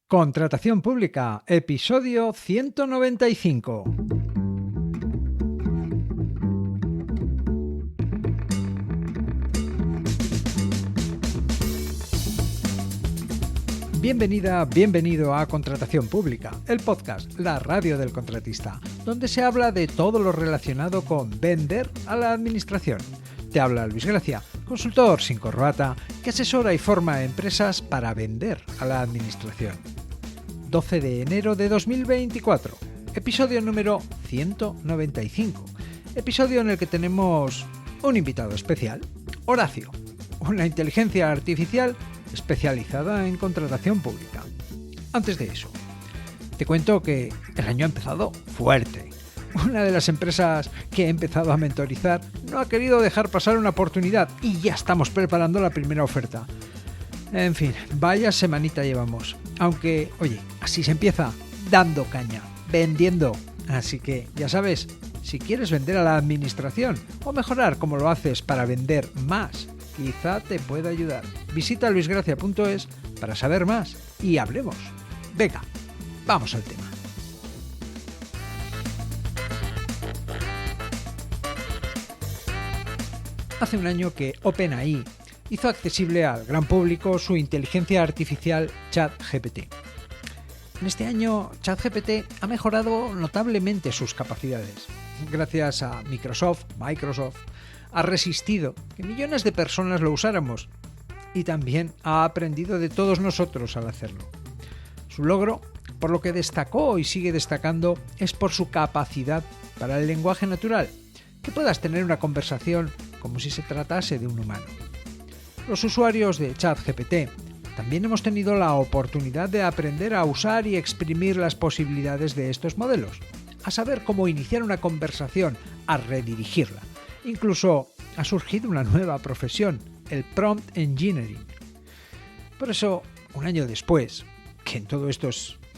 Contratación pública, episodio 195. Bienvenida, bienvenido a Contratación Pública, el podcast, la radio del contratista, donde se habla de todo lo relacionado con vender a la administración. Te habla Luis Gracia, consultor sin corbata, que asesora y forma a empresas para vender a la administración. 12 de enero de 2024, episodio número 195, episodio en el que tenemos un invitado especial, Horacio, una inteligencia artificial especializada en contratación pública. Antes de eso, te cuento que el año ha empezado fuerte. Una de las empresas que he empezado a mentorizar no ha querido dejar pasar una oportunidad y ya estamos preparando la primera oferta. En fin, vaya semanita llevamos. Aunque, oye, así se empieza, dando caña, vendiendo. Así que, ya sabes, si quieres vender a la administración o mejorar cómo lo haces para vender más, quizá te pueda ayudar. Visita luisgracia.es para saber más y hablemos. Venga, vamos al tema. Hace un año que OpenAI hizo accesible al gran público su inteligencia artificial ChatGPT. En este año, ChatGPT ha mejorado notablemente sus capacidades. Gracias a Microsoft ha resistido que millones de personas lo usáramos y también ha aprendido de todos nosotros al hacerlo. Su logro, por lo que destacó y sigue destacando, es por su capacidad para el lenguaje natural, que puedas tener una conversación como si se tratase de un humano. Los usuarios de ChatGPT también hemos tenido la oportunidad de aprender a usar y exprimir las posibilidades de estos modelos, a saber cómo iniciar una conversación, a redirigirla. Incluso ha surgido una nueva profesión, el Prompt Engineering. Por eso, un año después, que en todo esto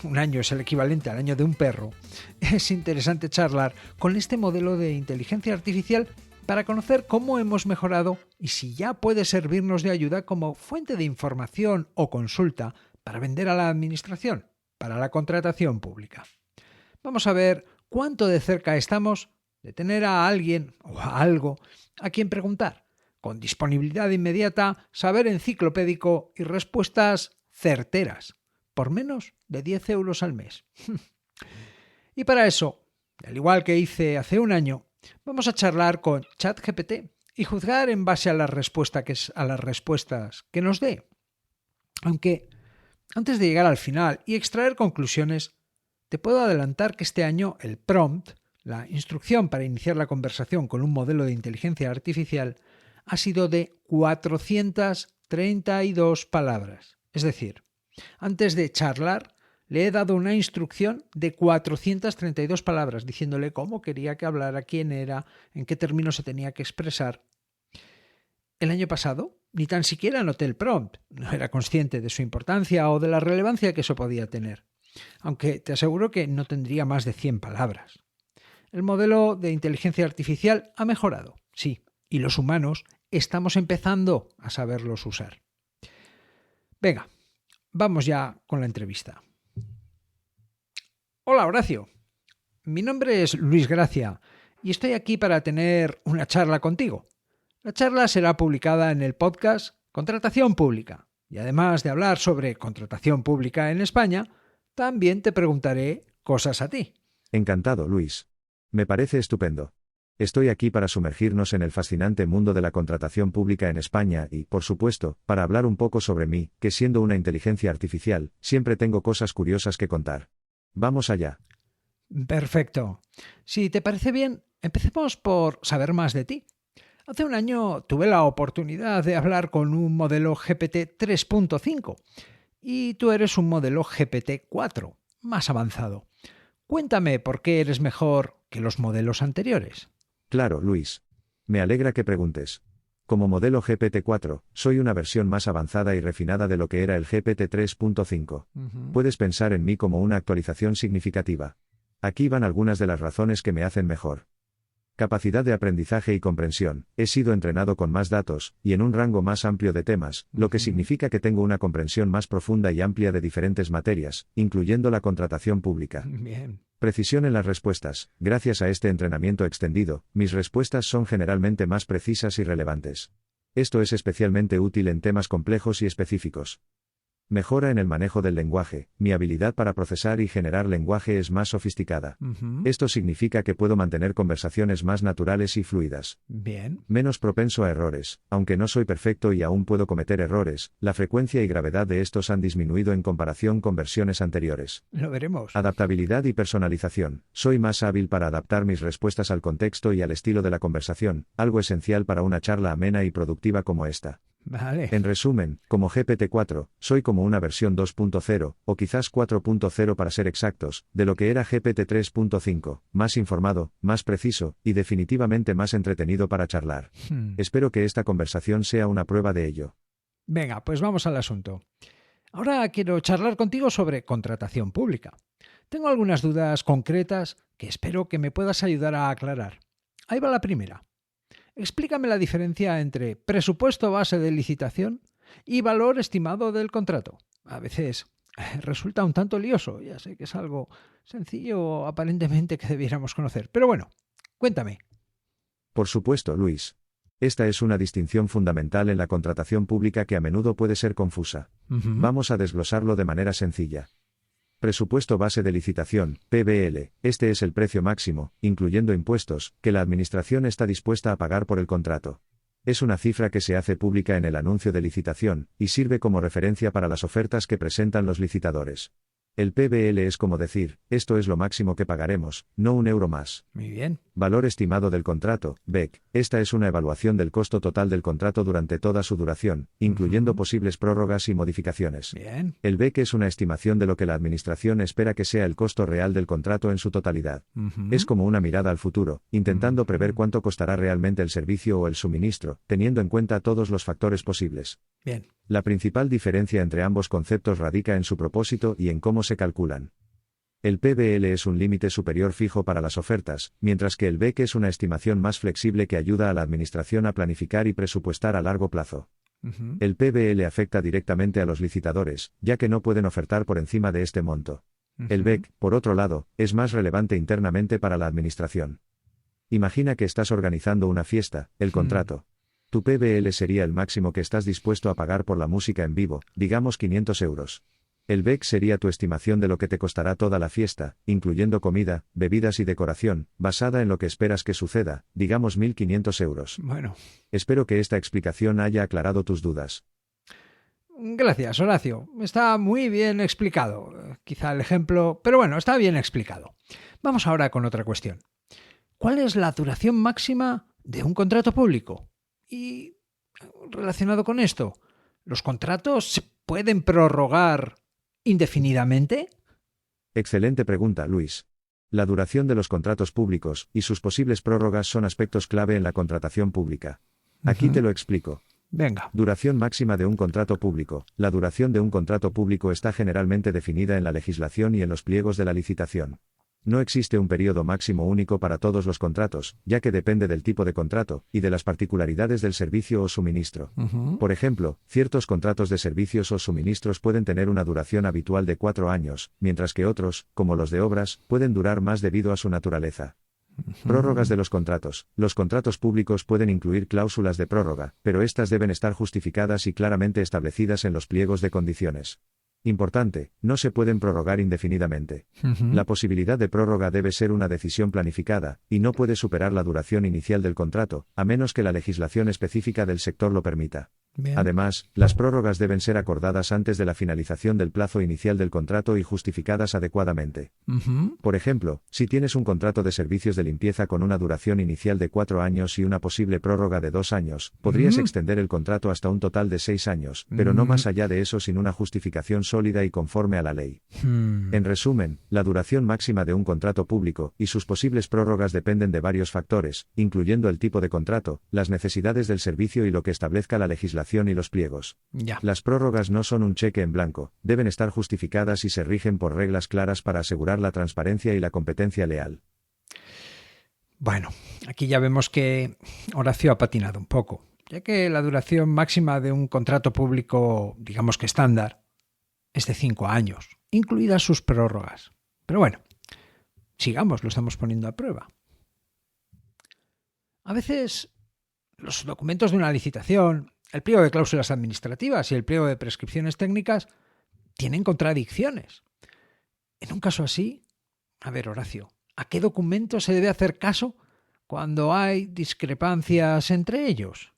un año es el equivalente al año de un perro, es interesante charlar con este modelo de inteligencia artificial para conocer cómo hemos mejorado y si ya puede servirnos de ayuda como fuente de información o consulta para vender a la administración, para la contratación pública. Vamos a ver cuánto de cerca estamos de tener a alguien o a algo a quien preguntar, con disponibilidad inmediata, saber enciclopédico y respuestas certeras, por menos de 10 euros al mes. Y para eso, al igual que hice hace un año, vamos a charlar con ChatGPT y juzgar en base a las respuestas que nos dé. Aunque, antes de llegar al final y extraer conclusiones, te puedo adelantar que este año el prompt, la instrucción para iniciar la conversación con un modelo de inteligencia artificial, ha sido de 432 palabras. Es decir, antes de charlar, le he dado una instrucción de 432 palabras, diciéndole cómo quería que hablara, quién era, en qué términos se tenía que expresar. El año pasado ni tan siquiera anoté el prompt, no era consciente de su importancia o de la relevancia que eso podía tener, aunque te aseguro que no tendría más de 100 palabras. El modelo de inteligencia artificial ha mejorado, sí, y los humanos estamos empezando a saberlos usar. Venga, vamos ya con la entrevista. Hola Horacio, mi nombre es Luis Gracia y estoy aquí para tener una charla contigo. La charla será publicada en el podcast Contratación Pública y además de hablar sobre contratación pública en España, también te preguntaré cosas a ti. Encantado, Luis. Me parece estupendo. Estoy aquí para sumergirnos en el fascinante mundo de la contratación pública en España y, por supuesto, para hablar un poco sobre mí, que siendo una inteligencia artificial, siempre tengo cosas curiosas que contar. Vamos allá. Perfecto. Si te parece bien, empecemos por saber más de ti. Hace un año tuve la oportunidad de hablar con un modelo GPT 3.5 y tú eres un modelo GPT 4, más avanzado. Cuéntame por qué eres mejor que los modelos anteriores. Claro, Luis. Me alegra que preguntes. Como modelo GPT-4, soy una versión más avanzada y refinada de lo que era el GPT 3.5. Puedes pensar en mí como una actualización significativa. Aquí van algunas de las razones que me hacen mejor. Capacidad de aprendizaje y comprensión. He sido entrenado con más datos, y en un rango más amplio de temas, lo que significa que tengo una comprensión más profunda y amplia de diferentes materias, incluyendo la contratación pública. Bien. Precisión en las respuestas. Gracias a este entrenamiento extendido, mis respuestas son generalmente más precisas y relevantes. Esto es especialmente útil en temas complejos y específicos. Mejora en el manejo del lenguaje. Mi habilidad para procesar y generar lenguaje es más sofisticada. Esto significa que puedo mantener conversaciones más naturales y fluidas. Bien. Menos propenso a errores. Aunque no soy perfecto y aún puedo cometer errores, la frecuencia y gravedad de estos han disminuido en comparación con versiones anteriores. Lo veremos. Adaptabilidad y personalización. Soy más hábil para adaptar mis respuestas al contexto y al estilo de la conversación, algo esencial para una charla amena y productiva como esta. Vale. En resumen, como GPT-4, soy como una versión 2.0, o quizás 4.0 para ser exactos, de lo que era GPT-3.5, más informado, más preciso, y definitivamente más entretenido para charlar. Espero que esta conversación sea una prueba de ello. Venga, pues vamos al asunto. Ahora quiero charlar contigo sobre contratación pública. Tengo algunas dudas concretas que espero que me puedas ayudar a aclarar. Ahí va la primera. Explícame la diferencia entre presupuesto base de licitación y valor estimado del contrato. A veces resulta un tanto lioso, ya sé que es algo sencillo aparentemente que debiéramos conocer, pero bueno, cuéntame. Por supuesto, Luis. Esta es una distinción fundamental en la contratación pública que a menudo puede ser confusa. Vamos a desglosarlo de manera sencilla. Presupuesto base de licitación, PBL, este es el precio máximo, incluyendo impuestos, que la Administración está dispuesta a pagar por el contrato. Es una cifra que se hace pública en el anuncio de licitación, y sirve como referencia para las ofertas que presentan los licitadores. El PBL es como decir, esto es lo máximo que pagaremos, no un euro más. Muy bien. Valor estimado del contrato, VEC. Esta es una evaluación del costo total del contrato durante toda su duración, incluyendo posibles prórrogas y modificaciones. Bien. El VEC es una estimación de lo que la Administración espera que sea el costo real del contrato en su totalidad. Es como una mirada al futuro, intentando prever cuánto costará realmente el servicio o el suministro, teniendo en cuenta todos los factores posibles. Bien. La principal diferencia entre ambos conceptos radica en su propósito y en cómo se calculan. El PBL es un límite superior fijo para las ofertas, mientras que el VEC es una estimación más flexible que ayuda a la Administración a planificar y presupuestar a largo plazo. El PBL afecta directamente a los licitadores, ya que no pueden ofertar por encima de este monto. El VEC, por otro lado, es más relevante internamente para la Administración. Imagina que estás organizando una fiesta, el contrato. Tu PBL sería el máximo que estás dispuesto a pagar por la música en vivo, digamos 500 euros. El VEC sería tu estimación de lo que te costará toda la fiesta, incluyendo comida, bebidas y decoración, basada en lo que esperas que suceda, digamos 1.500 euros. Bueno. Espero que esta explicación haya aclarado tus dudas. Gracias, Horacio. Está muy bien explicado. Quizá el ejemplo, pero bueno, está bien explicado. Vamos ahora con otra cuestión. ¿Cuál es la duración máxima de un contrato público? Y relacionado con esto, ¿los contratos se pueden prorrogar indefinidamente? Excelente pregunta, Luis. La duración de los contratos públicos y sus posibles prórrogas son aspectos clave en la contratación pública. Aquí te lo explico. Venga. Duración máxima de un contrato público. La duración de un contrato público está generalmente definida en la legislación y en los pliegos de la licitación. No existe un periodo máximo único para todos los contratos, ya que depende del tipo de contrato, y de las particularidades del servicio o suministro. Por ejemplo, ciertos contratos de servicios o suministros pueden tener una duración habitual de 4 años, mientras que otros, como los de obras, pueden durar más debido a su naturaleza. Prórrogas de los contratos. Los contratos públicos pueden incluir cláusulas de prórroga, pero estas deben estar justificadas y claramente establecidas en los pliegos de condiciones. Importante, no se pueden prorrogar indefinidamente. La posibilidad de prórroga debe ser una decisión planificada, y no puede superar la duración inicial del contrato, a menos que la legislación específica del sector lo permita. Bien. Además, las prórrogas deben ser acordadas antes de la finalización del plazo inicial del contrato y justificadas adecuadamente. Por ejemplo, si tienes un contrato de servicios de limpieza con una duración inicial de 4 años y una posible prórroga de 2 años, podrías extender el contrato hasta un total de 6 años, pero no más allá de eso sin una justificación sólida y conforme a la ley. En resumen, la duración máxima de un contrato público y sus posibles prórrogas dependen de varios factores, incluyendo el tipo de contrato, las necesidades del servicio y lo que establezca la legislación y los pliegos. Ya. Las prórrogas no son un cheque en blanco, deben estar justificadas y se rigen por reglas claras para asegurar la transparencia y la competencia leal. Bueno, aquí ya vemos que Horacio ha patinado un poco, ya que la duración máxima de un contrato público, digamos que estándar, es de 5 años, incluidas sus prórrogas. Pero bueno, sigamos, lo estamos poniendo a prueba. A veces los documentos de una licitación, el pliego de cláusulas administrativas y el pliego de prescripciones técnicas tienen contradicciones. En un caso así, a ver, Horacio, ¿a qué documento se debe hacer caso cuando hay discrepancias entre ellos?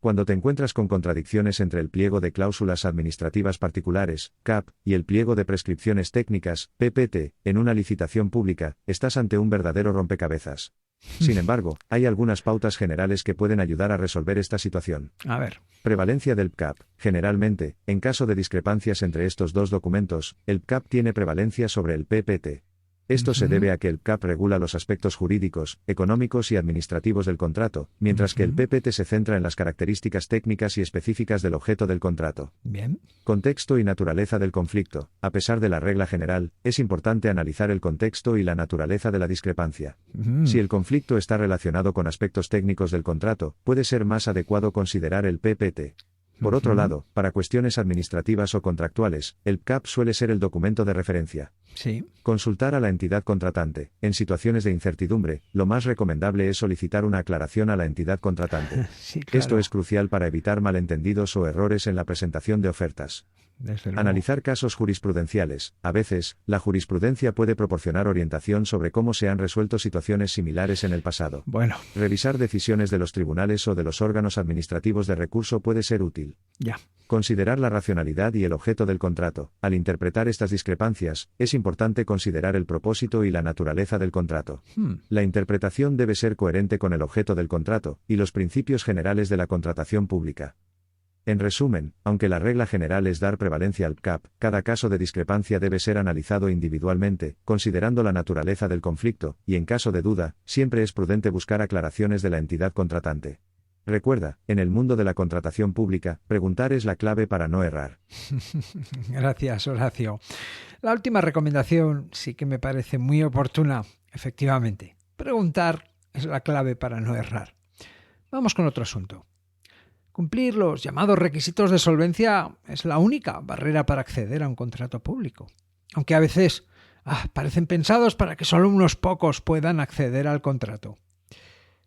Cuando te encuentras con contradicciones entre el pliego de cláusulas administrativas particulares, CAP, y el pliego de prescripciones técnicas, PPT, en una licitación pública, estás ante un verdadero rompecabezas. Sin embargo, hay algunas pautas generales que pueden ayudar a resolver esta situación. A ver. Prevalencia del PCAP. Generalmente, en caso de discrepancias entre estos dos documentos, el PCAP tiene prevalencia sobre el PPT. Esto se debe a que el PCAP regula los aspectos jurídicos, económicos y administrativos del contrato, mientras que el PPT se centra en las características técnicas y específicas del objeto del contrato. Bien. Contexto y naturaleza del conflicto. A pesar de la regla general, es importante analizar el contexto y la naturaleza de la discrepancia. Si el conflicto está relacionado con aspectos técnicos del contrato, puede ser más adecuado considerar el PPT. Por otro lado, para cuestiones administrativas o contractuales, el PCAP suele ser el documento de referencia. Sí. Consultar a la entidad contratante. En situaciones de incertidumbre, lo más recomendable es solicitar una aclaración a la entidad contratante. Sí, claro. Esto es crucial para evitar malentendidos o errores en la presentación de ofertas. Desde luego. Analizar casos jurisprudenciales. A veces, la jurisprudencia puede proporcionar orientación sobre cómo se han resuelto situaciones similares en el pasado. Bueno, Revisar decisiones de los tribunales o de los órganos administrativos de recurso puede ser útil. ya. Considerar la racionalidad y el objeto del contrato. Al interpretar estas discrepancias, es importante considerar el propósito y la naturaleza del contrato. La interpretación debe ser coherente con el objeto del contrato y los principios generales de la contratación pública. En resumen, aunque la regla general es dar prevalencia al PCAP, cada caso de discrepancia debe ser analizado individualmente, considerando la naturaleza del conflicto, y en caso de duda, siempre es prudente buscar aclaraciones de la entidad contratante. Recuerda, en el mundo de la contratación pública, preguntar es la clave para no errar. Gracias, Horacio. La última recomendación sí que me parece muy oportuna. Efectivamente, preguntar es la clave para no errar. Vamos con otro asunto. Cumplir los llamados requisitos de solvencia es la única barrera para acceder a un contrato público. Aunque a veces parecen pensados para que solo unos pocos puedan acceder al contrato.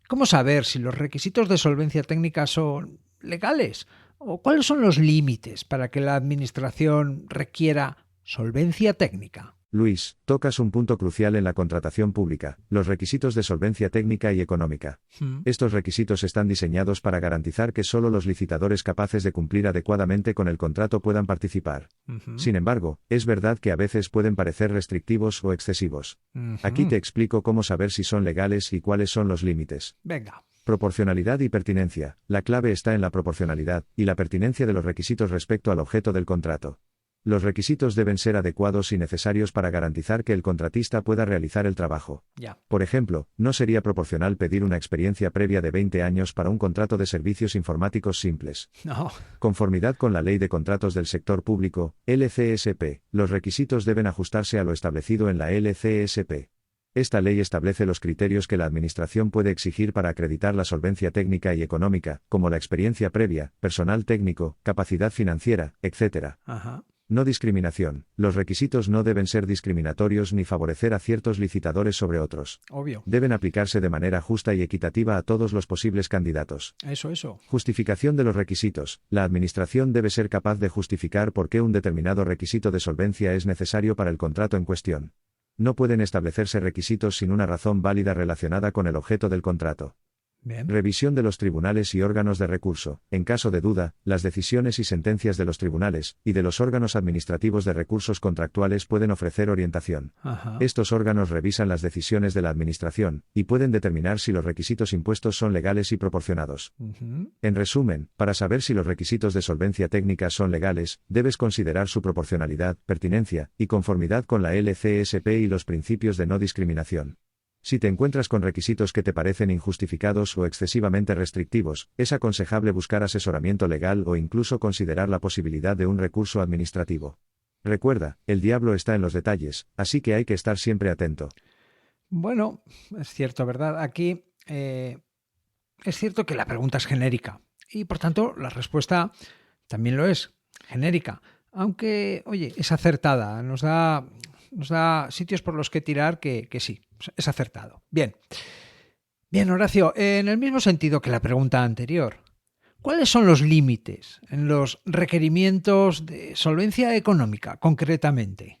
¿Cómo saber si los requisitos de solvencia técnica son legales? ¿O cuáles son los límites para que la administración requiera solvencia técnica? Luis, tocas un punto crucial en la contratación pública, los requisitos de solvencia técnica y económica. Estos requisitos están diseñados para garantizar que solo los licitadores capaces de cumplir adecuadamente con el contrato puedan participar. Sin embargo, es verdad que a veces pueden parecer restrictivos o excesivos. Aquí te explico cómo saber si son legales y cuáles son los límites. Venga. Proporcionalidad y pertinencia. La clave está en la proporcionalidad y la pertinencia de los requisitos respecto al objeto del contrato. Los requisitos deben ser adecuados y necesarios para garantizar que el contratista pueda realizar el trabajo. Ya. Por ejemplo, no sería proporcional pedir una experiencia previa de 20 años para un contrato de servicios informáticos simples. No. Conformidad con la Ley de Contratos del Sector Público, LCSP, los requisitos deben ajustarse a lo establecido en la LCSP. Esta ley establece los criterios que la Administración puede exigir para acreditar la solvencia técnica y económica, como la experiencia previa, personal técnico, capacidad financiera, etc. Ajá. No discriminación. Los requisitos no deben ser discriminatorios ni favorecer a ciertos licitadores sobre otros. Obvio. Deben aplicarse de manera justa y equitativa a todos los posibles candidatos. Eso. Justificación de los requisitos. La Administración debe ser capaz de justificar por qué un determinado requisito de solvencia es necesario para el contrato en cuestión. No pueden establecerse requisitos sin una razón válida relacionada con el objeto del contrato. Bien. Revisión de los tribunales y órganos de recurso. En caso de duda, las decisiones y sentencias de los tribunales y de los órganos administrativos de recursos contractuales pueden ofrecer orientación. Ajá. Estos órganos revisan las decisiones de la Administración y pueden determinar si los requisitos impuestos son legales y proporcionados. En resumen, para saber si los requisitos de solvencia técnica son legales, debes considerar su proporcionalidad, pertinencia y conformidad con la LCSP y los principios de no discriminación. Si te encuentras con requisitos que te parecen injustificados o excesivamente restrictivos, es aconsejable buscar asesoramiento legal o incluso considerar la posibilidad de un recurso administrativo. Recuerda, el diablo está en los detalles, así que hay que estar siempre atento. Bueno, es cierto, ¿verdad? Aquí es cierto que la pregunta es genérica y por tanto la respuesta también lo es, genérica. Aunque, oye, es acertada, nos da sitios por los que tirar que sí, es acertado. Bien, bien, Horacio, en el mismo sentido que la pregunta anterior, ¿cuáles son los límites en los requerimientos de solvencia económica, concretamente?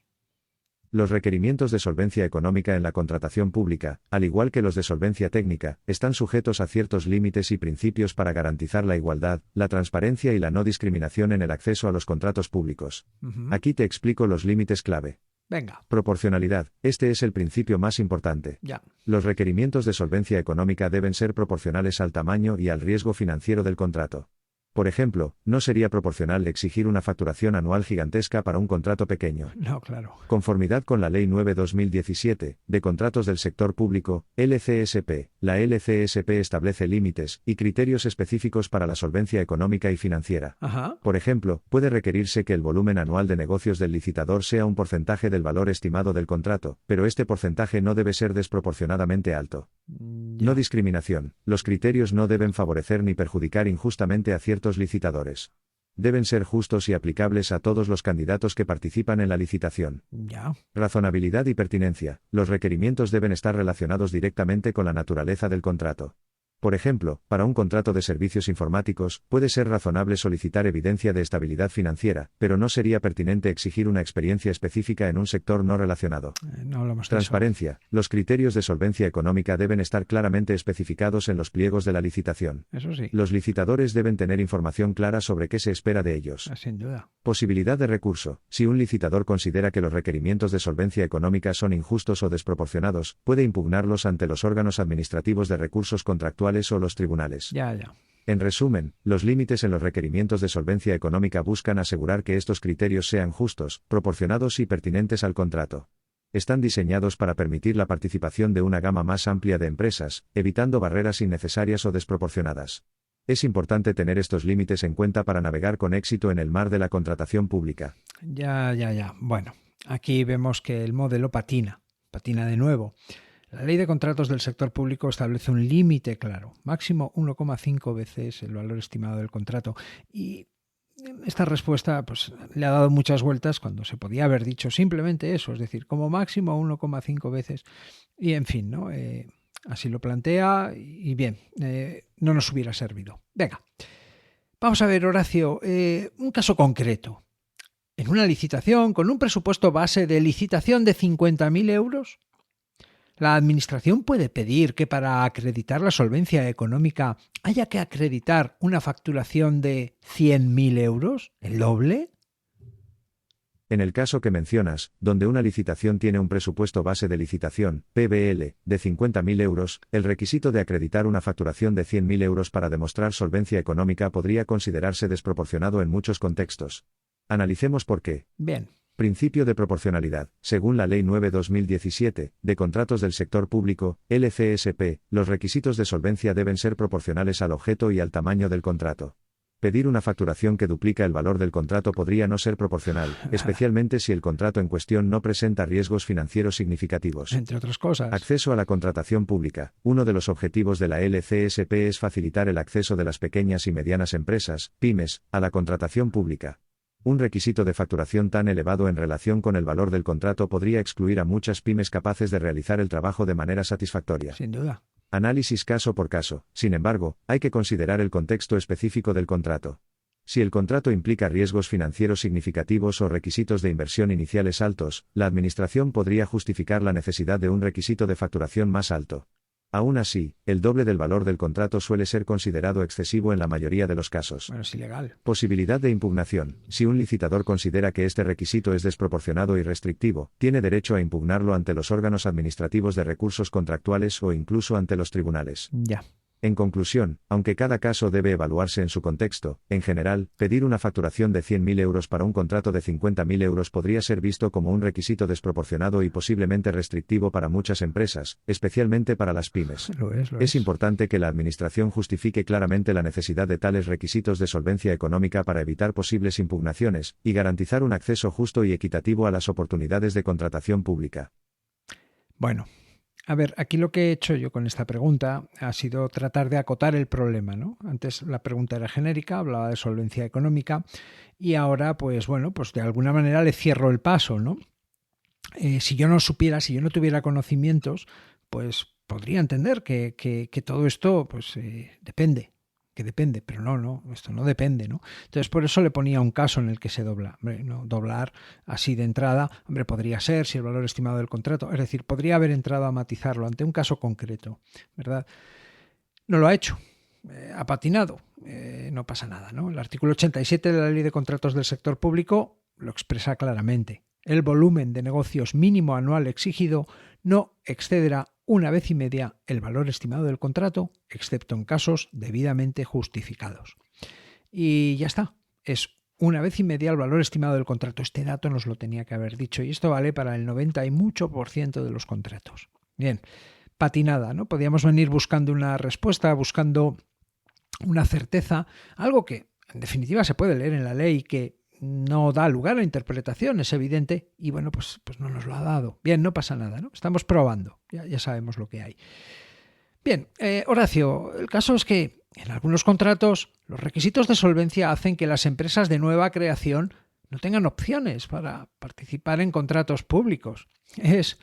Los requerimientos de solvencia económica en la contratación pública, al igual que los de solvencia técnica, están sujetos a ciertos límites y principios para garantizar la igualdad, la transparencia y la no discriminación en el acceso a los contratos públicos. Aquí te explico los límites clave. Venga, Proporcionalidad. Este es el principio más importante. ya. Los requerimientos de solvencia económica deben ser proporcionales al tamaño y al riesgo financiero del contrato. Por ejemplo, no sería proporcional exigir una facturación anual gigantesca para un contrato pequeño. No, claro. Conformidad con la Ley 9/2017, de Contratos del Sector Público, LCSP, la LCSP establece límites y criterios específicos para la solvencia económica y financiera. Ajá. Por ejemplo, puede requerirse que el volumen anual de negocios del licitador sea un porcentaje del valor estimado del contrato, pero este porcentaje no debe ser desproporcionadamente alto. No discriminación. Los criterios no deben favorecer ni perjudicar injustamente a ciertos licitadores. Deben ser justos y aplicables a todos los candidatos que participan en la licitación. Ya. Razonabilidad y pertinencia. Los requerimientos deben estar relacionados directamente con la naturaleza del contrato. Por ejemplo, para un contrato de servicios informáticos, puede ser razonable solicitar evidencia de estabilidad financiera, pero no sería pertinente exigir una experiencia específica en un sector no relacionado. No hablamos de eso. Transparencia. Los criterios de solvencia económica deben estar claramente especificados en los pliegos de la licitación. Eso sí, Los licitadores deben tener información clara sobre qué se espera de ellos. sin duda. Posibilidad de recurso. Si un licitador considera que los requerimientos de solvencia económica son injustos o desproporcionados, puede impugnarlos ante los órganos administrativos de recursos contractuales o los tribunales. Ya. En resumen, los límites en los requerimientos de solvencia económica buscan asegurar que estos criterios sean justos, proporcionados y pertinentes al contrato. Están diseñados para permitir la participación de una gama más amplia de empresas, evitando barreras innecesarias o desproporcionadas. Es importante tener estos límites en cuenta para navegar con éxito en el mar de la contratación pública. Ya. Bueno, aquí vemos que el modelo patina de nuevo. La Ley de Contratos del Sector Público establece un límite claro, máximo 1,5 veces el valor estimado del contrato. Y esta respuesta pues, le ha dado muchas vueltas cuando se podía haber dicho simplemente eso, es decir, como máximo 1,5 veces. Y en fin, ¿no? Así lo plantea y bien, no nos hubiera servido. Venga, vamos a ver, Horacio, un caso concreto. En una licitación con un presupuesto base de licitación de 50.000 euros, ¿la Administración puede pedir que para acreditar la solvencia económica haya que acreditar una facturación de 100.000 euros? ¿El doble? En el caso que mencionas, donde una licitación tiene un presupuesto base de licitación, PBL, de 50.000 euros, el requisito de acreditar una facturación de 100.000 euros para demostrar solvencia económica podría considerarse desproporcionado en muchos contextos. Analicemos por qué. Bien. Principio de proporcionalidad. Según la Ley 9/2017, de Contratos del Sector Público, LCSP, los requisitos de solvencia deben ser proporcionales al objeto y al tamaño del contrato. Pedir una facturación que duplica el valor del contrato podría no ser proporcional, especialmente si el contrato en cuestión no presenta riesgos financieros significativos. Entre otras cosas. Acceso a la contratación pública. Uno de los objetivos de la LCSP es facilitar el acceso de las pequeñas y medianas empresas, pymes, a la contratación pública. Un requisito de facturación tan elevado en relación con el valor del contrato podría excluir a muchas pymes capaces de realizar el trabajo de manera satisfactoria. Sin duda. Análisis caso por caso. Sin embargo, hay que considerar el contexto específico del contrato. Si el contrato implica riesgos financieros significativos o requisitos de inversión iniciales altos, la Administración podría justificar la necesidad de un requisito de facturación más alto. Aún así, el doble del valor del contrato suele ser considerado excesivo en la mayoría de los casos. Bueno, es ilegal. Posibilidad de impugnación. Si un licitador considera que este requisito es desproporcionado y restrictivo, tiene derecho a impugnarlo ante los órganos administrativos de recursos contractuales o incluso ante los tribunales. Ya. En conclusión, aunque cada caso debe evaluarse en su contexto, en general, pedir una facturación de 100.000 euros para un contrato de 50.000 euros podría ser visto como un requisito desproporcionado y posiblemente restrictivo para muchas empresas, especialmente para las pymes. Lo es. Es importante que la Administración justifique claramente la necesidad de tales requisitos de solvencia económica para evitar posibles impugnaciones y garantizar un acceso justo y equitativo a las oportunidades de contratación pública. Bueno, A ver, aquí lo que he hecho yo con esta pregunta ha sido tratar de acotar el problema, ¿no? Antes la pregunta era genérica, hablaba de solvencia económica y ahora, pues bueno, pues de alguna manera le cierro el paso, ¿no? Si yo no supiera, si yo no tuviera conocimientos, pues podría entender que todo esto, pues depende. Que depende, pero no, esto no depende, ¿no? Entonces por eso le ponía un caso en el que se dobla. Hombre, no, doblar así de entrada, hombre, podría ser si el valor estimado del contrato, es decir, podría haber entrado a matizarlo ante un caso concreto, ¿verdad? No lo ha hecho, ha patinado, no pasa nada, ¿no? El artículo 87 de la Ley de Contratos del Sector Público lo expresa claramente. El volumen de negocios mínimo anual exigido no excederá 1,5 veces el valor estimado del contrato, excepto en casos debidamente justificados. Y ya está, es 1,5 veces el valor estimado del contrato. Este dato nos lo tenía que haber dicho y esto vale para el 90 y mucho por ciento de los contratos. Bien, patinada, ¿no? Podíamos venir buscando una respuesta, buscando una certeza, algo que en definitiva se puede leer en la ley que no da lugar a interpretación, es evidente, y bueno, pues no nos lo ha dado. Bien, no pasa nada, ¿no? Estamos probando, ya sabemos lo que hay. Bien, Horacio, el caso es que en algunos contratos los requisitos de solvencia hacen que las empresas de nueva creación no tengan opciones para participar en contratos públicos. Es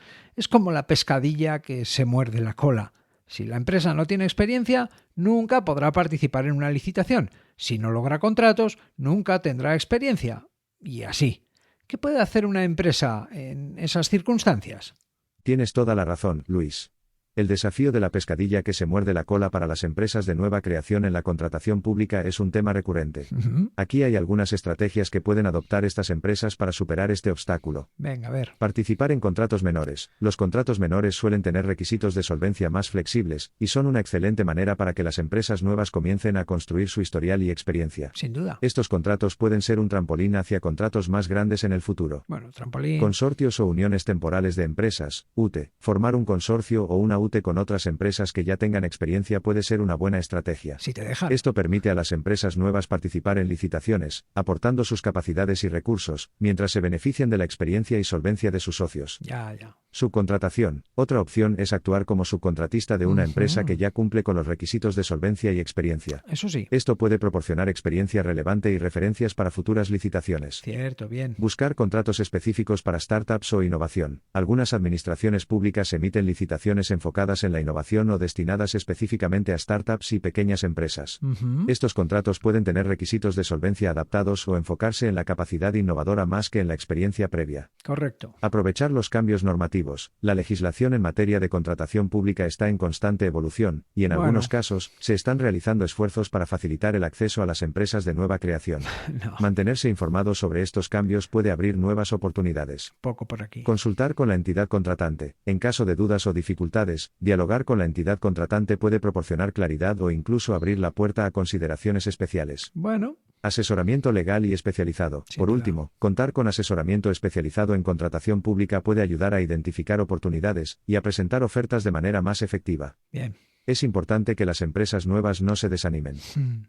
como la pescadilla que se muerde la cola. Si la empresa no tiene experiencia, nunca podrá participar en una licitación. Si no logra contratos, nunca tendrá experiencia. Y así. ¿Qué puede hacer una empresa en esas circunstancias? Tienes toda la razón, Luis. El desafío de la pescadilla que se muerde la cola para las empresas de nueva creación en la contratación pública es un tema recurrente. Aquí hay algunas estrategias que pueden adoptar estas empresas para superar este obstáculo. Venga, a ver. Participar en contratos menores. Los contratos menores suelen tener requisitos de solvencia más flexibles, y son una excelente manera para que las empresas nuevas comiencen a construir su historial y experiencia. Sin duda. Estos contratos pueden ser un trampolín hacia contratos más grandes en el futuro. Bueno, trampolín. Consorcios o uniones temporales de empresas, UTE. Formar un consorcio o una UTE con otras empresas que ya tengan experiencia puede ser una buena estrategia. Si te dejan. Esto permite a las empresas nuevas participar en licitaciones, aportando sus capacidades y recursos, mientras se benefician de la experiencia y solvencia de sus socios. Ya. Subcontratación. Otra opción es actuar como subcontratista de una empresa que ya cumple con los requisitos de solvencia y experiencia. Eso sí. Esto puede proporcionar experiencia relevante y referencias para futuras licitaciones. Cierto, bien. Buscar contratos específicos para startups o innovación. Algunas administraciones públicas emiten licitaciones enfocadas en la innovación o destinadas específicamente a startups y pequeñas empresas. Estos contratos pueden tener requisitos de solvencia adaptados o enfocarse en la capacidad innovadora más que en la experiencia previa. Correcto. Aprovechar los cambios normativos. La legislación en materia de contratación pública está en constante evolución, y en algunos casos, se están realizando esfuerzos para facilitar el acceso a las empresas de nueva creación. No. Mantenerse informado sobre estos cambios puede abrir nuevas oportunidades. Poco por aquí. Consultar con la entidad contratante. En caso de dudas o dificultades, dialogar con la entidad contratante puede proporcionar claridad o incluso abrir la puerta a consideraciones especiales. Bueno. Asesoramiento legal y especializado. Por último, contar con asesoramiento especializado en contratación pública puede ayudar a identificar oportunidades y a presentar ofertas de manera más efectiva. Bien. Es importante que las empresas nuevas no se desanimen.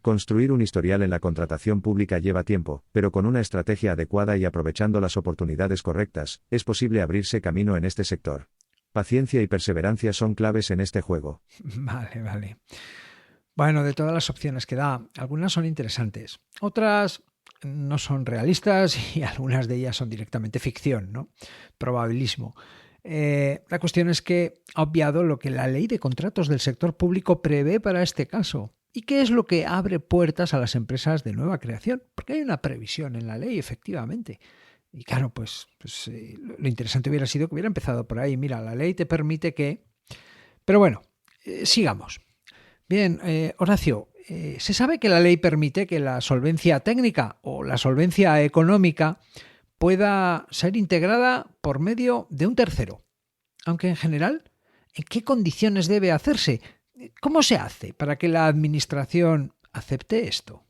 Construir un historial en la contratación pública lleva tiempo, pero con una estrategia adecuada y aprovechando las oportunidades correctas, es posible abrirse camino en este sector. Paciencia y perseverancia son claves en este juego. Vale. Bueno, de todas las opciones que da, algunas son interesantes. Otras no son realistas y algunas de ellas son directamente ficción, ¿no? Probabilismo. La cuestión es que ha obviado lo que la ley de contratos del sector público prevé para este caso. ¿Y qué es lo que abre puertas a las empresas de nueva creación? Porque hay una previsión en la ley, efectivamente. Y claro, pues lo interesante hubiera sido que hubiera empezado por ahí. Mira, la ley te permite que... Pero bueno, sigamos. Bien, Horacio, se sabe que la ley permite que la solvencia técnica o la solvencia económica pueda ser integrada por medio de un tercero. Aunque en general, ¿en qué condiciones debe hacerse? ¿Cómo se hace para que la administración acepte esto?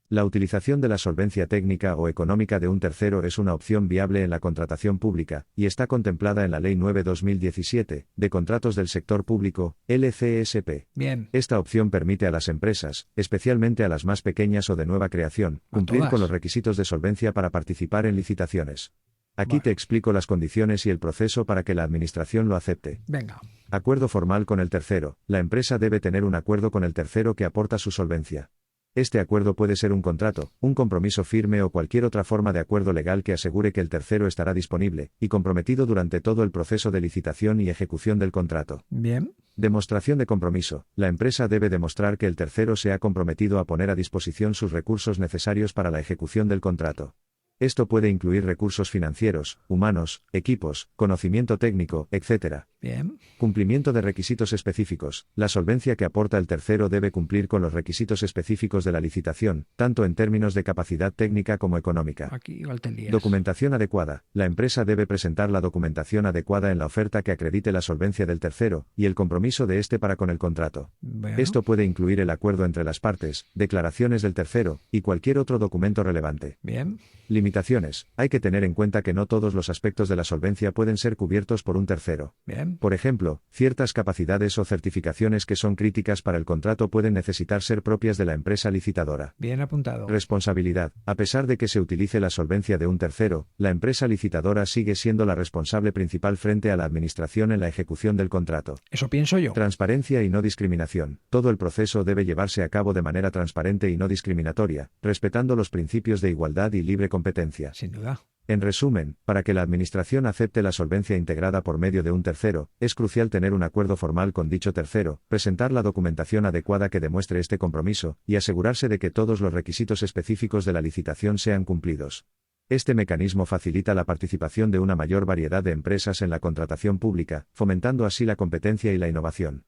La utilización de la solvencia técnica o económica de un tercero es una opción viable en la contratación pública, y está contemplada en la Ley 9/2017, de Contratos del Sector Público, LCSP. Bien. Esta opción permite a las empresas, especialmente a las más pequeñas o de nueva creación, cumplir con los requisitos de solvencia para participar en licitaciones. Aquí Bueno. te explico las condiciones y el proceso para que la administración lo acepte. Venga. Acuerdo formal con el tercero. La empresa debe tener un acuerdo con el tercero que aporta su solvencia. Este acuerdo puede ser un contrato, un compromiso firme o cualquier otra forma de acuerdo legal que asegure que el tercero estará disponible y comprometido durante todo el proceso de licitación y ejecución del contrato. Bien. Demostración de compromiso. La empresa debe demostrar que el tercero se ha comprometido a poner a disposición sus recursos necesarios para la ejecución del contrato. Esto puede incluir recursos financieros, humanos, equipos, conocimiento técnico, etc. Bien. Cumplimiento de requisitos específicos. La solvencia que aporta el tercero debe cumplir con los requisitos específicos de la licitación, tanto en términos de capacidad técnica como económica. Aquí igual te lías. Documentación adecuada. La empresa debe presentar la documentación adecuada en la oferta que acredite la solvencia del tercero y el compromiso de éste para con el contrato. Bueno. Esto puede incluir el acuerdo entre las partes, declaraciones del tercero y cualquier otro documento relevante. Bien. Limitaciones. Hay que tener en cuenta que no todos los aspectos de la solvencia pueden ser cubiertos por un tercero. Bien. Por ejemplo, ciertas capacidades o certificaciones que son críticas para el contrato pueden necesitar ser propias de la empresa licitadora. Bien apuntado. Responsabilidad. A pesar de que se utilice la solvencia de un tercero, la empresa licitadora sigue siendo la responsable principal frente a la administración en la ejecución del contrato. Eso pienso yo. Transparencia y no discriminación. Todo el proceso debe llevarse a cabo de manera transparente y no discriminatoria, respetando los principios de igualdad y libre competencia. Sin duda. En resumen, para que la Administración acepte la solvencia integrada por medio de un tercero, es crucial tener un acuerdo formal con dicho tercero, presentar la documentación adecuada que demuestre este compromiso, y asegurarse de que todos los requisitos específicos de la licitación sean cumplidos. Este mecanismo facilita la participación de una mayor variedad de empresas en la contratación pública, fomentando así la competencia y la innovación.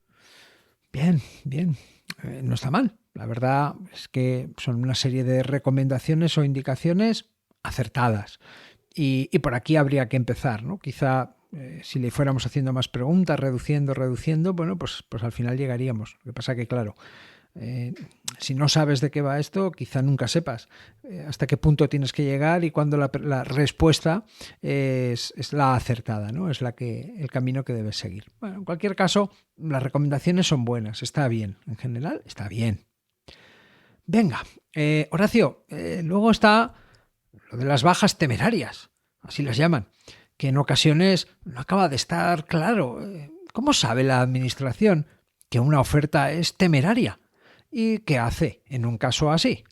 Bien, bien. No está mal. La verdad es que son una serie de recomendaciones o indicaciones acertadas. Y por aquí habría que empezar, ¿no? Quizá si le fuéramos haciendo más preguntas, reduciendo, bueno, pues al final llegaríamos. Lo que pasa que, claro, si no sabes de qué va esto, quizá nunca sepas hasta qué punto tienes que llegar y cuándo la respuesta es la acertada, ¿no? Es el camino que debes seguir. Bueno, en cualquier caso, las recomendaciones son buenas, está bien. En general, está bien. Venga, Horacio, luego está lo de las bajas temerarias, así las llaman, que en ocasiones no acaba de estar claro. ¿Cómo sabe la administración que una oferta es temeraria? ¿Y qué hace en un caso así?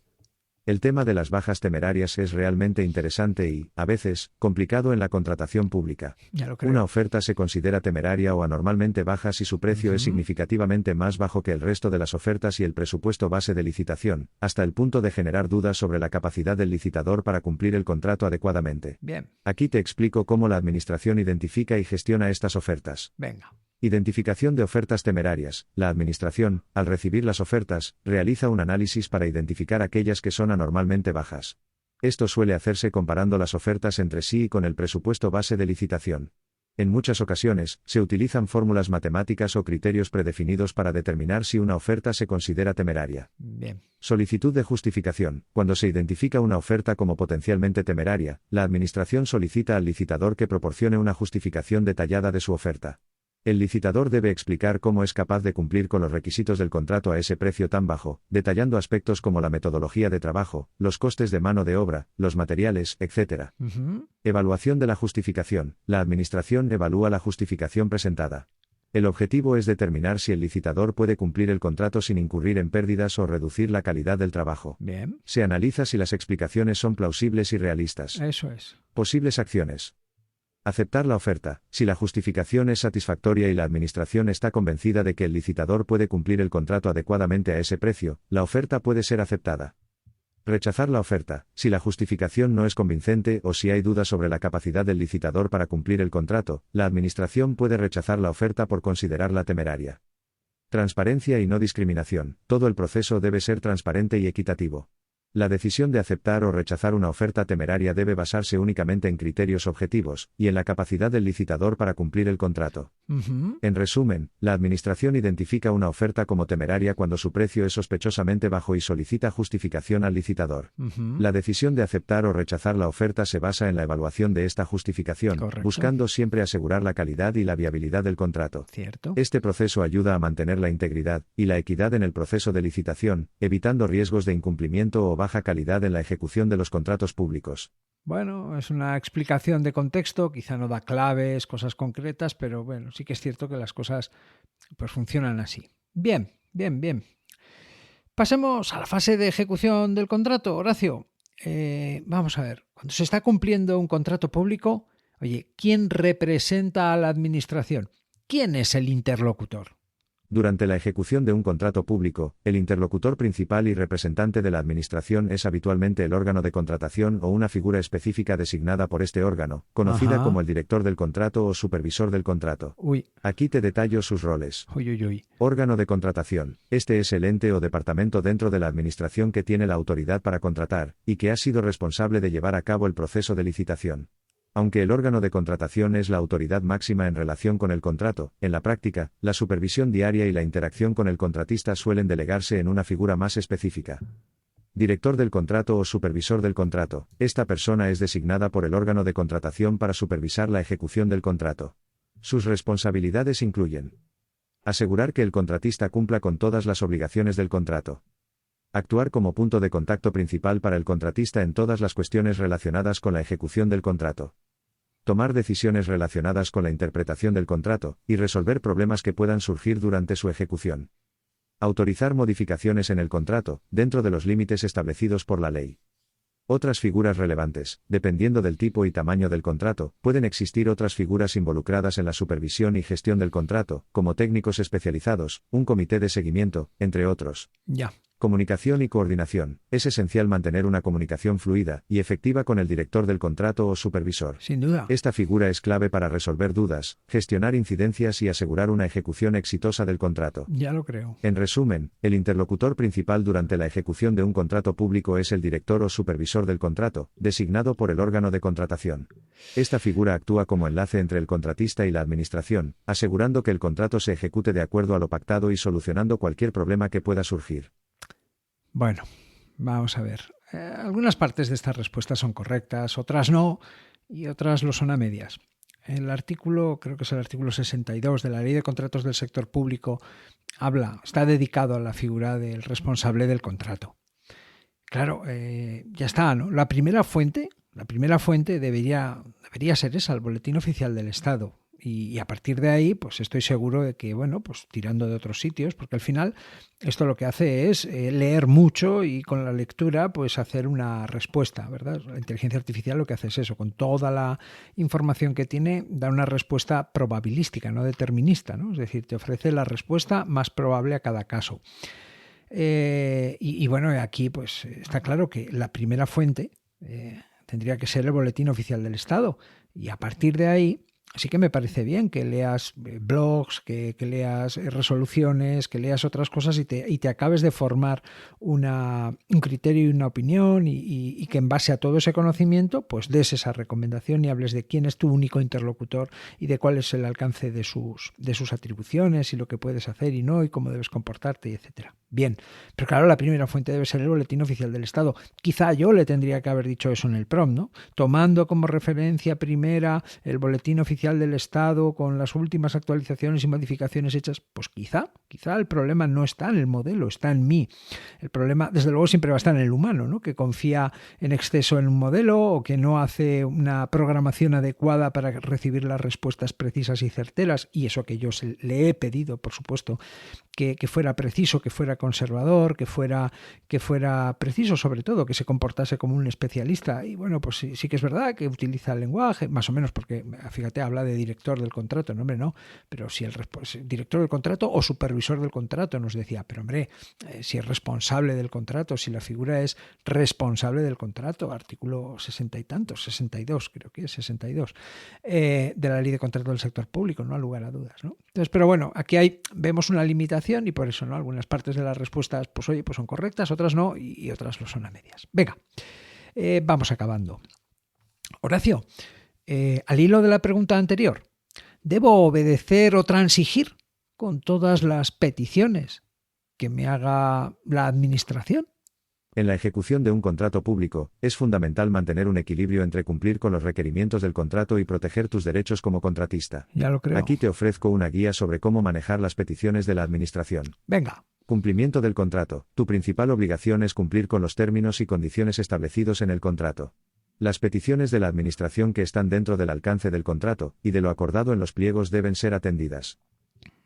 El tema de las bajas temerarias es realmente interesante y, a veces, complicado en la contratación pública. Ya lo creo. Una oferta se considera temeraria o anormalmente baja si su precio es significativamente más bajo que el resto de las ofertas y el presupuesto base de licitación, hasta el punto de generar dudas sobre la capacidad del licitador para cumplir el contrato adecuadamente. Bien. Aquí te explico cómo la administración identifica y gestiona estas ofertas. Venga. Identificación de ofertas temerarias. La Administración, al recibir las ofertas, realiza un análisis para identificar aquellas que son anormalmente bajas. Esto suele hacerse comparando las ofertas entre sí y con el presupuesto base de licitación. En muchas ocasiones, se utilizan fórmulas matemáticas o criterios predefinidos para determinar si una oferta se considera temeraria. Bien. Solicitud de justificación. Cuando se identifica una oferta como potencialmente temeraria, la Administración solicita al licitador que proporcione una justificación detallada de su oferta. El licitador debe explicar cómo es capaz de cumplir con los requisitos del contrato a ese precio tan bajo, detallando aspectos como la metodología de trabajo, los costes de mano de obra, los materiales, etc. Evaluación de la justificación. La Administración evalúa la justificación presentada. El objetivo es determinar si el licitador puede cumplir el contrato sin incurrir en pérdidas o reducir la calidad del trabajo. Bien. Se analiza si las explicaciones son plausibles y realistas. Eso es. Posibles acciones. Aceptar la oferta. Si la justificación es satisfactoria y la Administración está convencida de que el licitador puede cumplir el contrato adecuadamente a ese precio, la oferta puede ser aceptada. Rechazar la oferta. Si la justificación no es convincente o si hay dudas sobre la capacidad del licitador para cumplir el contrato, la Administración puede rechazar la oferta por considerarla temeraria. Transparencia y no discriminación. Todo el proceso debe ser transparente y equitativo. La decisión de aceptar o rechazar una oferta temeraria debe basarse únicamente en criterios objetivos, y en la capacidad del licitador para cumplir el contrato. En resumen, la Administración identifica una oferta como temeraria cuando su precio es sospechosamente bajo y solicita justificación al licitador. La decisión de aceptar o rechazar la oferta se basa en la evaluación de esta justificación, Correcto. buscando siempre asegurar la calidad y la viabilidad del contrato. Cierto. Este proceso ayuda a mantener la integridad y la equidad en el proceso de licitación, evitando riesgos de incumplimiento o bajas baja calidad en la ejecución de los contratos públicos. Bueno, es una explicación de contexto, quizá no da claves, cosas concretas, pero bueno, sí que es cierto que las cosas pues funcionan así. Bien, bien, bien. Pasemos a la fase de ejecución del contrato, Horacio. Vamos a ver, cuando se está cumpliendo un contrato público, oye, ¿quién representa a la administración? ¿Quién es el interlocutor? Durante la ejecución de un contrato público, el interlocutor principal y representante de la Administración es habitualmente el órgano de contratación o una figura específica designada por este órgano, conocida como el director del contrato o supervisor del contrato. Aquí te detallo sus roles. Órgano de contratación. Este es el ente o departamento dentro de la Administración que tiene la autoridad para contratar, y que ha sido responsable de llevar a cabo el proceso de licitación. Aunque el órgano de contratación es la autoridad máxima en relación con el contrato, en la práctica, la supervisión diaria y la interacción con el contratista suelen delegarse en una figura más específica. Director del contrato o supervisor del contrato. Esta persona es designada por el órgano de contratación para supervisar la ejecución del contrato. Sus responsabilidades incluyen: asegurar que el contratista cumpla con todas las obligaciones del contrato. Actuar como punto de contacto principal para el contratista en todas las cuestiones relacionadas con la ejecución del contrato. Tomar decisiones relacionadas con la interpretación del contrato, y resolver problemas que puedan surgir durante su ejecución. Autorizar modificaciones en el contrato, dentro de los límites establecidos por la ley. Otras figuras relevantes. Dependiendo del tipo y tamaño del contrato, pueden existir otras figuras involucradas en la supervisión y gestión del contrato, como técnicos especializados, un comité de seguimiento, entre otros. Comunicación y coordinación. Es esencial mantener una comunicación fluida y efectiva con el director del contrato o supervisor. Sin duda. Esta figura es clave para resolver dudas, gestionar incidencias y asegurar una ejecución exitosa del contrato. Ya lo creo. En resumen, el interlocutor principal durante la ejecución de un contrato público es el director o supervisor del contrato, designado por el órgano de contratación. Esta figura actúa como enlace entre el contratista y la administración, asegurando que el contrato se ejecute de acuerdo a lo pactado y solucionando cualquier problema que pueda surgir. Bueno, vamos a ver. Algunas partes de esta respuesta son correctas, otras no, y otras lo son a medias. El artículo, creo que es el artículo 62 de la Ley de Contratos del Sector Público, está dedicado a la figura del responsable del contrato. Claro, ya está, ¿no? La primera fuente debería ser esa, el Boletín Oficial del Estado. Y a partir de ahí, pues estoy seguro de que, bueno, pues tirando de otros sitios, porque al final esto lo que hace es leer mucho y con la lectura pues hacer una respuesta, ¿verdad? La inteligencia artificial lo que hace es eso, con toda la información que tiene, da una respuesta probabilística, no determinista, ¿no? Es decir, te ofrece la respuesta más probable a cada caso. Y bueno, aquí pues está claro que la primera fuente tendría que ser el Boletín Oficial del Estado, y a partir de ahí así que me parece bien que leas blogs, que leas resoluciones, que leas otras cosas y te acabes de formar un criterio y una opinión y que en base a todo ese conocimiento pues des esa recomendación y hables de quién es tu único interlocutor y de cuál es el alcance de sus atribuciones y lo que puedes hacer y no y cómo debes comportarte, etcétera. Bien, pero claro, la primera fuente debe ser el Boletín Oficial del Estado. Quizá yo le tendría que haber dicho eso en el prompt, ¿no? Tomando como referencia primera el Boletín Oficial del Estado con las últimas actualizaciones y modificaciones hechas, pues quizá el problema no está en el modelo, está en mí. El problema, desde luego, siempre va a estar en el humano, ¿no? Que confía en exceso en un modelo o que no hace una programación adecuada para recibir las respuestas precisas y certeras, y eso que yo le he pedido, por supuesto, que fuera preciso, que fuera conservador, que fuera preciso, sobre todo, que se comportase como un especialista. Y bueno, pues sí que es verdad que utiliza el lenguaje, más o menos, porque fíjate, habla de director del contrato, no, hombre, no, pero si el director del contrato o supervisor del contrato nos decía, pero hombre, si es responsable del contrato, si la figura es responsable del contrato, artículo 60 y tantos, 62, creo que es 62, de la Ley de Contrato del Sector Público, no hay lugar a dudas, ¿no? Entonces, pero bueno, aquí vemos una limitación y por eso, ¿no? Algunas partes de las respuestas, pues oye, pues son correctas, otras no, y otras lo son a medias. Venga, vamos acabando. Horacio, al hilo de la pregunta anterior, ¿debo obedecer o transigir con todas las peticiones que me haga la administración? En la ejecución de un contrato público, es fundamental mantener un equilibrio entre cumplir con los requerimientos del contrato y proteger tus derechos como contratista. Ya lo creo. Aquí te ofrezco una guía sobre cómo manejar las peticiones de la Administración. Venga. Cumplimiento del contrato. Tu principal obligación es cumplir con los términos y condiciones establecidos en el contrato. Las peticiones de la Administración que están dentro del alcance del contrato y de lo acordado en los pliegos deben ser atendidas.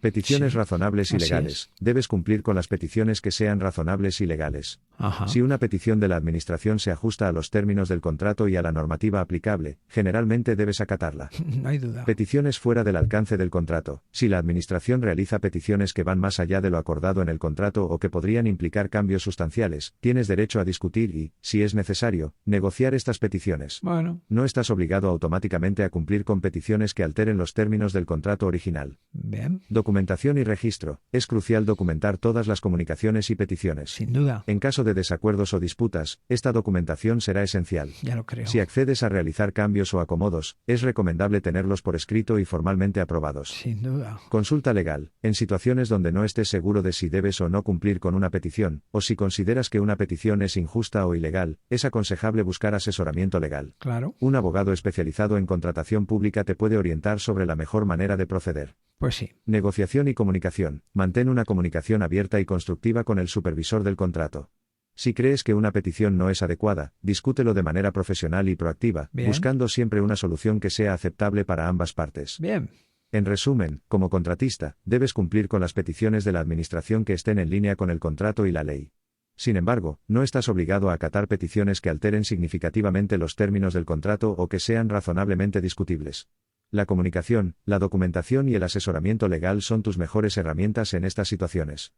Peticiones Sí, razonables y así legales. Debes cumplir con las peticiones que sean razonables y legales. Ajá. Si una petición de la Administración se ajusta a los términos del contrato y a la normativa aplicable, generalmente debes acatarla. No hay duda. Peticiones fuera del alcance del contrato. Si la Administración realiza peticiones que van más allá de lo acordado en el contrato o que podrían implicar cambios sustanciales, tienes derecho a discutir y, si es necesario, negociar estas peticiones. Bueno, No estás obligado automáticamente a cumplir con peticiones que alteren los términos del contrato original. bien, Documentación y registro. Es crucial documentar todas las comunicaciones y peticiones. sin duda. En caso de desacuerdos o disputas, esta documentación será esencial. Ya lo creo. Si accedes a realizar cambios o acomodos, es recomendable tenerlos por escrito y formalmente aprobados. Sin duda. Consulta legal. En situaciones donde no estés seguro de si debes o no cumplir con una petición, o si consideras que una petición es injusta o ilegal, es aconsejable buscar asesoramiento legal. Claro. Un abogado especializado en contratación pública te puede orientar sobre la mejor manera de proceder. Pues sí. Negociación y comunicación. Mantén una comunicación abierta y constructiva con el supervisor del contrato. Si crees que una petición no es adecuada, discútelo de manera profesional y proactiva, Bien. buscando siempre una solución que sea aceptable para ambas partes. Bien. En resumen, como contratista, debes cumplir con las peticiones de la Administración que estén en línea con el contrato y la ley. Sin embargo, no estás obligado a acatar peticiones que alteren significativamente los términos del contrato o que sean razonablemente discutibles. La comunicación, la documentación y el asesoramiento legal son tus mejores herramientas en estas situaciones.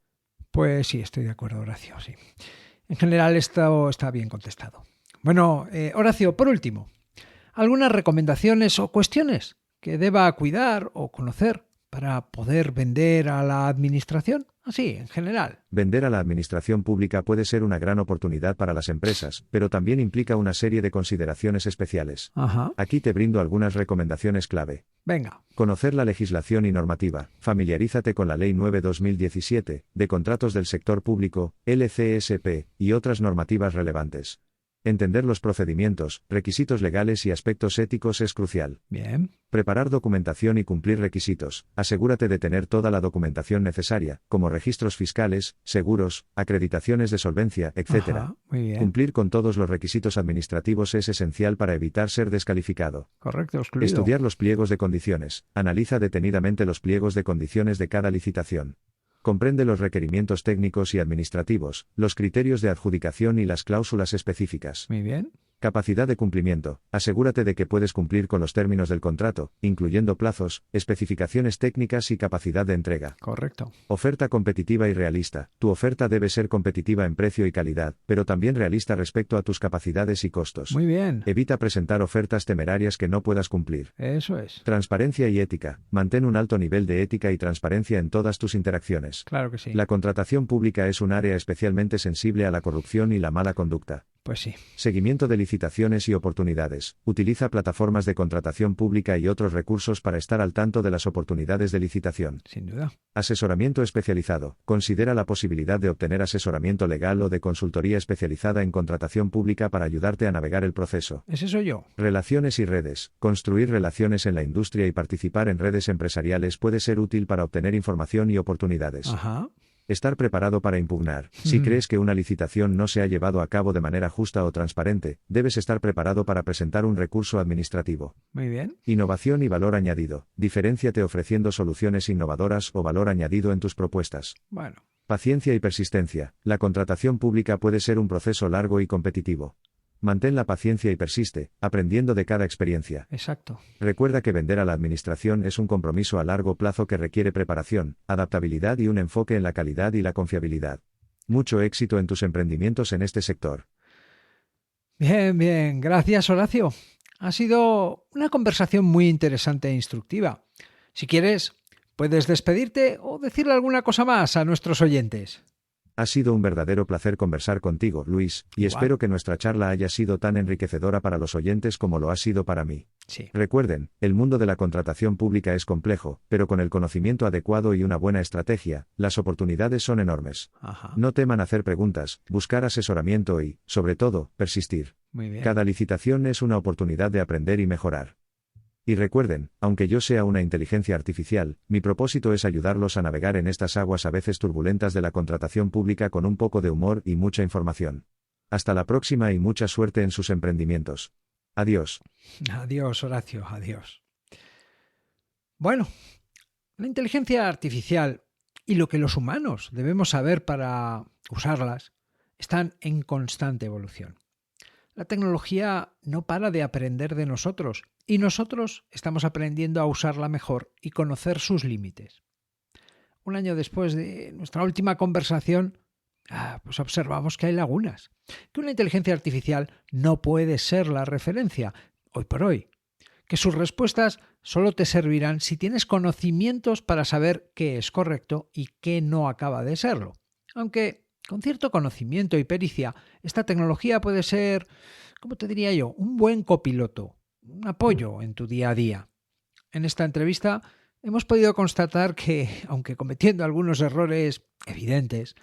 Pues sí, estoy de acuerdo, Horacio, sí. En general esto está bien contestado. Bueno, Horacio, por último, ¿algunas recomendaciones o cuestiones que deba cuidar o conocer para poder vender a la Administración? Así, en general. Vender a la administración pública puede ser una gran oportunidad para las empresas, pero también implica una serie de consideraciones especiales. Ajá. Aquí te brindo algunas recomendaciones clave. Venga. Conocer la legislación y normativa. Familiarízate con la Ley 9/2017, de contratos del sector público, LCSP, y otras normativas relevantes. Entender los procedimientos, requisitos legales y aspectos éticos es crucial. Bien. Preparar documentación y cumplir requisitos. Asegúrate de tener toda la documentación necesaria, como registros fiscales, seguros, acreditaciones de solvencia, etc. Ajá, muy bien. Cumplir con todos los requisitos administrativos es esencial para evitar ser descalificado. Correcto, excluido. Estudiar los pliegos de condiciones. Analiza detenidamente los pliegos de condiciones de cada licitación. Comprende los requerimientos técnicos y administrativos, los criterios de adjudicación y las cláusulas específicas. Muy bien. Capacidad de cumplimiento. Asegúrate de que puedes cumplir con los términos del contrato, incluyendo plazos, especificaciones técnicas y capacidad de entrega. Correcto. Oferta competitiva y realista. Tu oferta debe ser competitiva en precio y calidad, pero también realista respecto a tus capacidades y costos. Muy bien. Evita presentar ofertas temerarias que no puedas cumplir. Eso es. Transparencia y ética. Mantén un alto nivel de ética y transparencia en todas tus interacciones. Claro que sí. La contratación pública es un área especialmente sensible a la corrupción y la mala conducta. Pues sí. Seguimiento de licitaciones y oportunidades. Utiliza plataformas de contratación pública y otros recursos para estar al tanto de las oportunidades de licitación. Sin duda. Asesoramiento especializado. Considera la posibilidad de obtener asesoramiento legal o de consultoría especializada en contratación pública para ayudarte a navegar el proceso. Ese soy yo. Relaciones y redes. Construir relaciones en la industria y participar en redes empresariales puede ser útil para obtener información y oportunidades. Ajá. Estar preparado para impugnar. Si crees que una licitación no se ha llevado a cabo de manera justa o transparente, debes estar preparado para presentar un recurso administrativo. Muy bien. Innovación y valor añadido. Diferénciate ofreciendo soluciones innovadoras o valor añadido en tus propuestas. Bueno. Paciencia y persistencia. La contratación pública puede ser un proceso largo y competitivo. Mantén la paciencia y persiste, aprendiendo de cada experiencia. Exacto. Recuerda que vender a la administración es un compromiso a largo plazo que requiere preparación, adaptabilidad y un enfoque en la calidad y la confiabilidad. Mucho éxito en tus emprendimientos en este sector. Bien, bien. Gracias, Horacio. Ha sido una conversación muy interesante e instructiva. Si quieres, puedes despedirte o decirle alguna cosa más a nuestros oyentes. Ha sido un verdadero placer conversar contigo, Luis, y Igual. espero que nuestra charla haya sido tan enriquecedora para los oyentes como lo ha sido para mí. Sí. Recuerden, el mundo de la contratación pública es complejo, pero con el conocimiento adecuado y una buena estrategia, las oportunidades son enormes. Ajá. No teman hacer preguntas, buscar asesoramiento y, sobre todo, persistir. Muy bien. Cada licitación es una oportunidad de aprender y mejorar. Y recuerden, aunque yo sea una inteligencia artificial, mi propósito es ayudarlos a navegar en estas aguas a veces turbulentas de la contratación pública con un poco de humor y mucha información. Hasta la próxima y mucha suerte en sus emprendimientos. Adiós. Adiós, Horacio, adiós. Bueno, la inteligencia artificial y lo que los humanos debemos saber para usarlas están en constante evolución. La tecnología no para de aprender de nosotros y nosotros estamos aprendiendo a usarla mejor y conocer sus límites. Un año después de nuestra última conversación, pues observamos que hay lagunas, que una inteligencia artificial no puede ser la referencia hoy por hoy, que sus respuestas solo te servirán si tienes conocimientos para saber qué es correcto y qué no acaba de serlo. Aunque con cierto conocimiento y pericia, esta tecnología puede ser, ¿cómo te diría yo?, un buen copiloto, un apoyo en tu día a día. En esta entrevista hemos podido constatar que, aunque cometiendo algunos errores evidentes,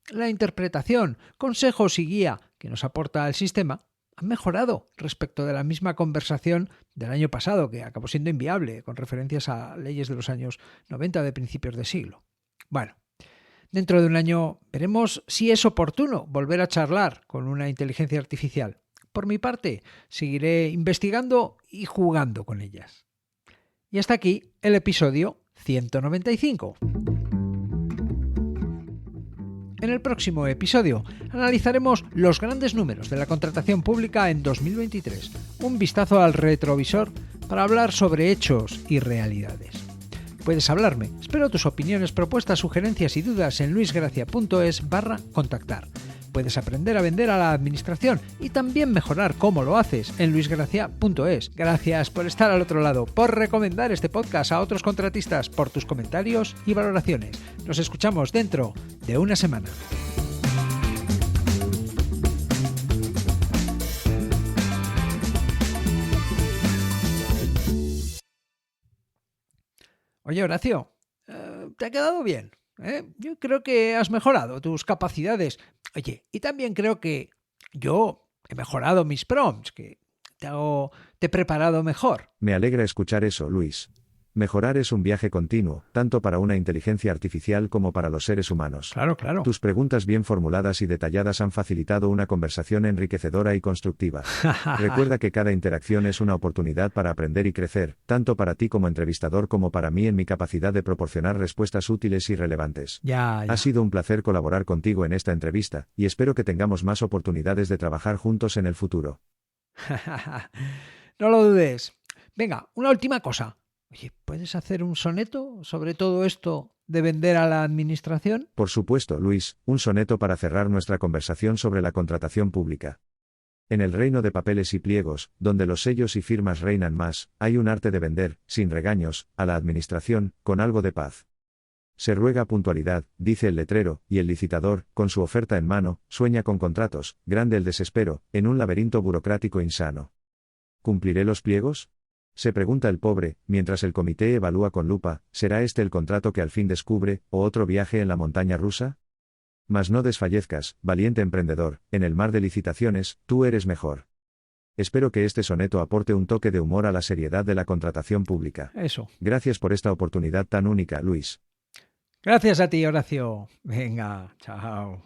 la interpretación, consejos y guía que nos aporta el sistema han mejorado respecto de la misma conversación del año pasado, que acabó siendo inviable, con referencias a leyes de los años 90 de principios de siglo. Bueno, dentro de un año veremos si es oportuno volver a charlar con una inteligencia artificial. Por mi parte, seguiré investigando y jugando con ellas. Y hasta aquí el episodio 195. En el próximo episodio analizaremos los grandes números de la contratación pública en 2023, un vistazo al retrovisor para hablar sobre hechos y realidades. Puedes hablarme, espero tus opiniones, propuestas, sugerencias y dudas en luisgracia.es/contactar. Puedes aprender a vender a la administración y también mejorar cómo lo haces en luisgracia.es. Gracias por estar al otro lado, por recomendar este podcast a otros contratistas, por tus comentarios y valoraciones. Nos escuchamos dentro de una semana. Oye, Horacio, ¿te ha quedado bien? Yo creo que has mejorado tus capacidades. Oye, y también creo que yo he mejorado mis prompts, que te he preparado mejor. Me alegra escuchar eso, Luis. Mejorar es un viaje continuo, tanto para una inteligencia artificial como para los seres humanos. Claro. Tus preguntas bien formuladas y detalladas han facilitado una conversación enriquecedora y constructiva. Recuerda que cada interacción es una oportunidad para aprender y crecer, tanto para ti como entrevistador como para mí en mi capacidad de proporcionar respuestas útiles y relevantes. Ya. Ha sido un placer colaborar contigo en esta entrevista, y espero que tengamos más oportunidades de trabajar juntos en el futuro. No lo dudes. Venga, una última cosa. Oye, ¿puedes hacer un soneto sobre todo esto de vender a la administración? Por supuesto, Luis, un soneto para cerrar nuestra conversación sobre la contratación pública. En el reino de papeles y pliegos, donde los sellos y firmas reinan más, hay un arte de vender, sin regaños, a la administración, con algo de paz. Se ruega puntualidad, dice el letrero, y el licitador, con su oferta en mano, sueña con contratos, grande el desespero, en un laberinto burocrático insano. ¿Cumpliré los pliegos?, se pregunta el pobre, mientras el comité evalúa con lupa, ¿será este el contrato que al fin descubre, o otro viaje en la montaña rusa? Mas no desfallezcas, valiente emprendedor, en el mar de licitaciones, tú eres mejor. Espero que este soneto aporte un toque de humor a la seriedad de la contratación pública. Eso. Gracias por esta oportunidad tan única, Luis. Gracias a ti, Horacio. Venga, chao.